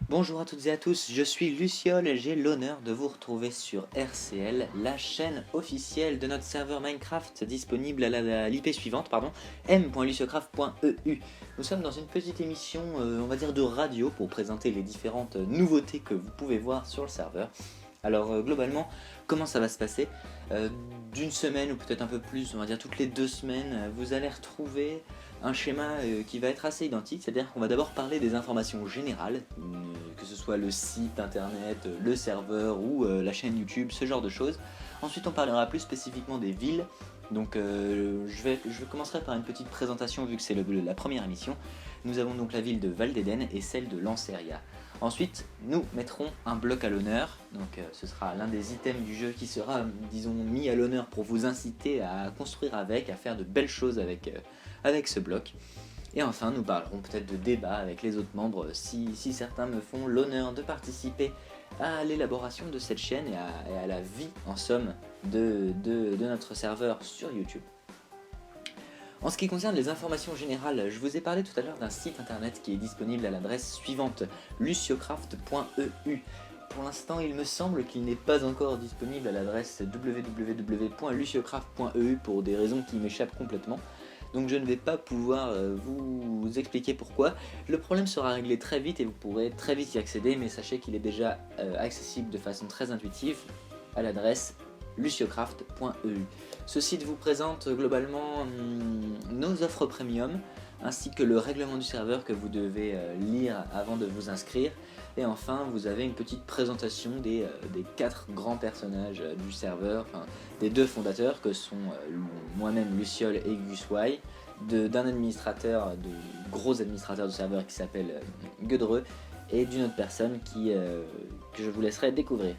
Bonjour à toutes et à tous, je suis Luciole et j'ai l'honneur de vous retrouver sur RCL, la chaîne officielle de notre serveur Minecraft disponible à l'IP suivante, m.luciocraft.eu. Nous sommes dans une petite émission, on va dire de radio, pour présenter les différentes nouveautés que vous pouvez voir sur le serveur. Alors globalement, comment ça va se passer D'une semaine ou peut-être un peu plus, on va dire toutes les 2 semaines, vous allez retrouver un schéma qui va être assez identique, c'est-à-dire qu'on va d'abord parler des informations générales, que ce soit le site internet, le serveur ou la chaîne YouTube, ce genre de choses. Ensuite on parlera plus spécifiquement des villes, donc je commencerai par une petite présentation vu que c'est la première émission. Nous avons donc la ville de Val d'Eden et celle de Lanceria. Ensuite, nous mettrons un bloc à l'honneur, donc ce sera l'un des items du jeu qui sera, disons, mis à l'honneur pour vous inciter à construire avec, à faire de belles choses avec ce bloc. Et enfin, nous parlerons peut-être de débats avec les autres membres si certains me font l'honneur de participer à l'élaboration de cette chaîne et à la vie, en somme, de notre serveur sur YouTube. En ce qui concerne les informations générales, je vous ai parlé tout à l'heure d'un site internet qui est disponible à l'adresse suivante, luciocraft.eu. Pour l'instant, il me semble qu'il n'est pas encore disponible à l'adresse www.luciocraft.eu pour des raisons qui m'échappent complètement. Donc je ne vais pas pouvoir vous expliquer pourquoi. Le problème sera réglé très vite et vous pourrez très vite y accéder, mais sachez qu'il est déjà accessible de façon très intuitive à l'adresse luciocraft.eu. Ce site vous présente globalement nos offres premium, ainsi que le règlement du serveur que vous devez lire avant de vous inscrire. Et enfin, vous avez une petite présentation des 4 grands personnages du serveur, enfin, des 2 fondateurs que sont moi-même Luciole et Guswai, d'un administrateur, de gros administrateur du serveur qui s'appelle Guedreux, et d'une autre personne que je vous laisserai découvrir.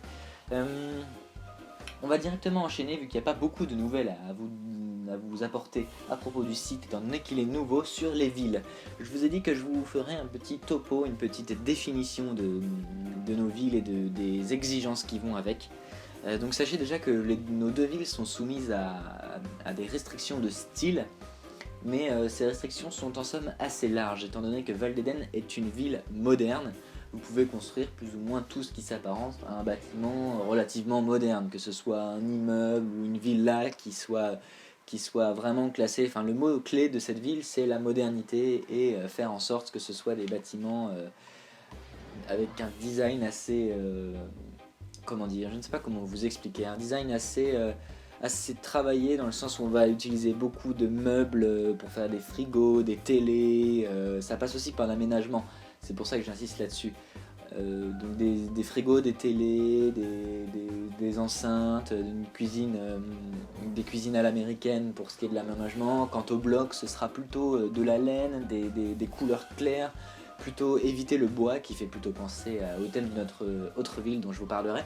On va directement enchaîner vu qu'il n'y a pas beaucoup de nouvelles à vous apporter à propos du site étant donné qu'il est nouveau sur les villes. Je vous ai dit que je vous ferai un petit topo, une petite définition de nos villes et des exigences qui vont avec. Donc sachez déjà que nos 2 villes sont soumises à des restrictions de style, mais ces restrictions sont en somme assez larges étant donné que Val d'Eden est une ville moderne. Vous pouvez construire plus ou moins tout ce qui s'apparente à un bâtiment relativement moderne, que ce soit un immeuble ou une villa qui soit vraiment classé. Enfin, le mot clé de cette ville, c'est la modernité et faire en sorte que ce soit des bâtiments avec un design assez... comment dire, je ne sais pas comment vous expliquer, un design assez travaillé dans le sens où on va utiliser beaucoup de meubles pour faire des frigos, des télés, ça passe aussi par l'aménagement. C'est pour ça que j'insiste là-dessus. Donc des frigos, des télés, des enceintes, des cuisines à l'américaine pour ce qui est de l'aménagement. Quant au bloc, ce sera plutôt de la laine, des couleurs claires, plutôt éviter le bois qui fait plutôt penser à l'hôtel de notre autre ville dont je vous parlerai.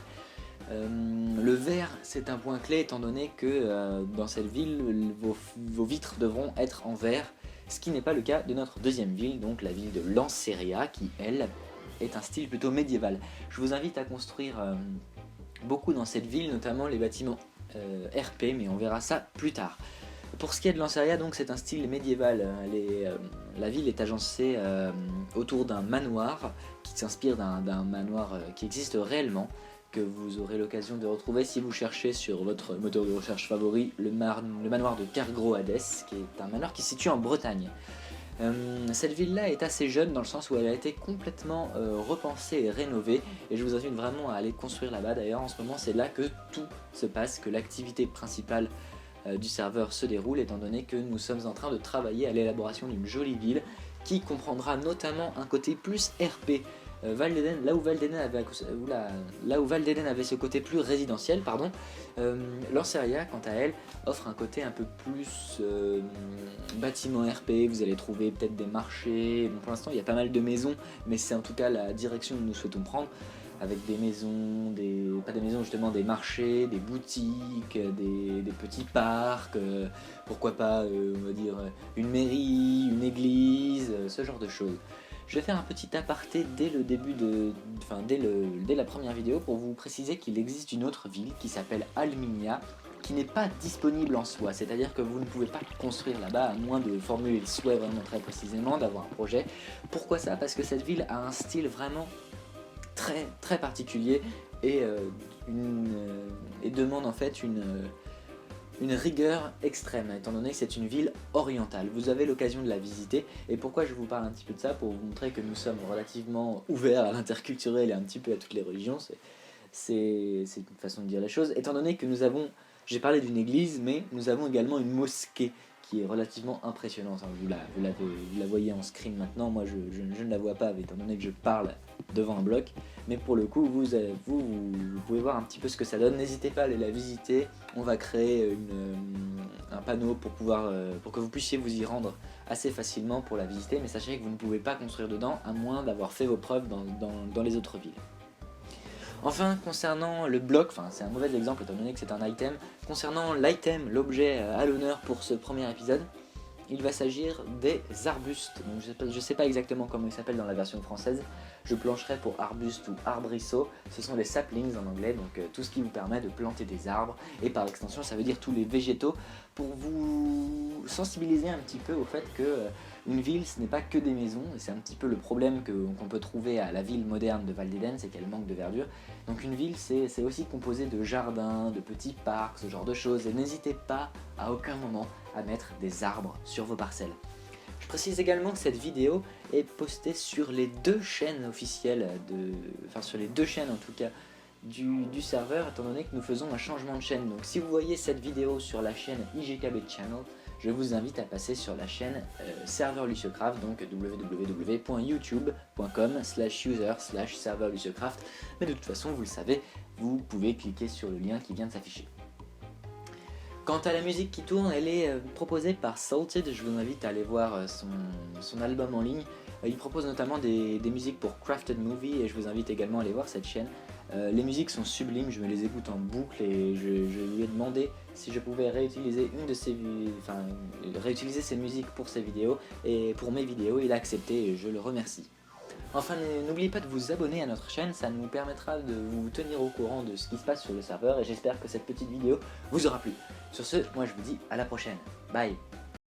Le vert, c'est un point clé étant donné que dans cette ville, vos vitres devront être en verre. Ce qui n'est pas le cas de notre deuxième ville, donc la ville de Lanceria, qui, elle, est un style plutôt médiéval. Je vous invite à construire beaucoup dans cette ville, notamment les bâtiments RP, mais on verra ça plus tard. Pour ce qui est de Lanceria, donc c'est un style médiéval. La ville est agencée autour d'un manoir qui s'inspire d'un manoir qui existe réellement, que vous aurez l'occasion de retrouver si vous cherchez sur votre moteur de recherche favori le manoir de Cargro-Hades, qui est un manoir qui se situe en Bretagne. Cette ville-là est assez jeune dans le sens où elle a été complètement repensée et rénovée, et je vous invite vraiment à aller construire là-bas. D'ailleurs en ce moment c'est là que tout se passe, que l'activité principale du serveur se déroule, étant donné que nous sommes en train de travailler à l'élaboration d'une jolie ville qui comprendra notamment un côté plus RP. Val d'Eden, là où Val d'Eden avait ce côté plus résidentiel, Lanceria, quant à elle, offre un côté un peu plus bâtiment RP. Vous allez trouver peut-être des marchés. Bon, pour l'instant, il y a pas mal de maisons, mais c'est en tout cas la direction que nous souhaitons prendre, avec des maisons, des marchés, des boutiques, des petits parcs, pourquoi pas, on va dire, une mairie, une église, ce genre de choses. Je vais faire un petit aparté dès la première vidéo pour vous préciser qu'il existe une autre ville qui s'appelle Alminia, qui n'est pas disponible en soi, c'est-à-dire que vous ne pouvez pas construire là-bas à moins de formuler le souhait vraiment très précisément d'avoir un projet. Pourquoi ça? Parce que cette ville a un style vraiment très très particulier et, et demande en fait une rigueur extrême, étant donné que c'est une ville orientale. Vous avez l'occasion de la visiter, et pourquoi je vous parle un petit peu de ça, pour vous montrer que nous sommes relativement ouverts à l'interculturel et un petit peu à toutes les religions, c'est une façon de dire les choses, étant donné que nous avons, j'ai parlé d'une église, mais nous avons également une mosquée qui est relativement impressionnante. Vous la voyez en screen maintenant, moi je ne la vois pas étant donné que je parle devant un bloc, mais pour le coup vous pouvez voir un petit peu ce que ça donne. N'hésitez pas à aller la visiter, on va créer un panneau pour que vous puissiez vous y rendre assez facilement pour la visiter, mais sachez que vous ne pouvez pas construire dedans à moins d'avoir fait vos preuves dans les autres villes. Enfin, concernant le bloc, c'est un mauvais exemple étant donné que c'est un item, concernant l'item, l'objet à l'honneur pour ce premier épisode, il va s'agir des arbustes. Donc je ne sais pas exactement comment ils s'appellent dans la version française, je plancherai pour arbuste ou arbrisseau, ce sont les saplings en anglais, donc tout ce qui vous permet de planter des arbres, et par extension ça veut dire tous les végétaux, pour vous sensibiliser un petit peu au fait que une ville ce n'est pas que des maisons, et c'est un petit peu le problème qu'on peut trouver à la ville moderne de Val d'Eden, c'est qu'elle manque de verdure. Donc une ville c'est aussi composé de jardins, de petits parcs, ce genre de choses, et n'hésitez pas à aucun moment à mettre des arbres sur vos parcelles. Je précise également que cette vidéo est postée sur les deux chaînes officielles, sur les deux chaînes en tout cas du serveur, étant donné que nous faisons un changement de chaîne. Donc si vous voyez cette vidéo sur la chaîne IGKB Channel, je vous invite à passer sur la chaîne serveur Luciocraft, donc www.youtube.com/user/serveur Luciocraft. Mais de toute façon, vous le savez, vous pouvez cliquer sur le lien qui vient de s'afficher. Quant à la musique qui tourne, elle est proposée par Salted, je vous invite à aller voir son album en ligne. Il propose notamment des musiques pour Crafted Movie, et je vous invite également à aller voir cette chaîne. Les musiques sont sublimes, je me les écoute en boucle, et je lui ai demandé si je pouvais réutiliser réutiliser ces musiques pour ses vidéos, et pour mes vidéos il a accepté, et je le remercie. Enfin, n'oubliez pas de vous abonner à notre chaîne, ça nous permettra de vous tenir au courant de ce qui se passe sur le serveur, et j'espère que cette petite vidéo vous aura plu. Sur ce, moi je vous dis à la prochaine. Bye.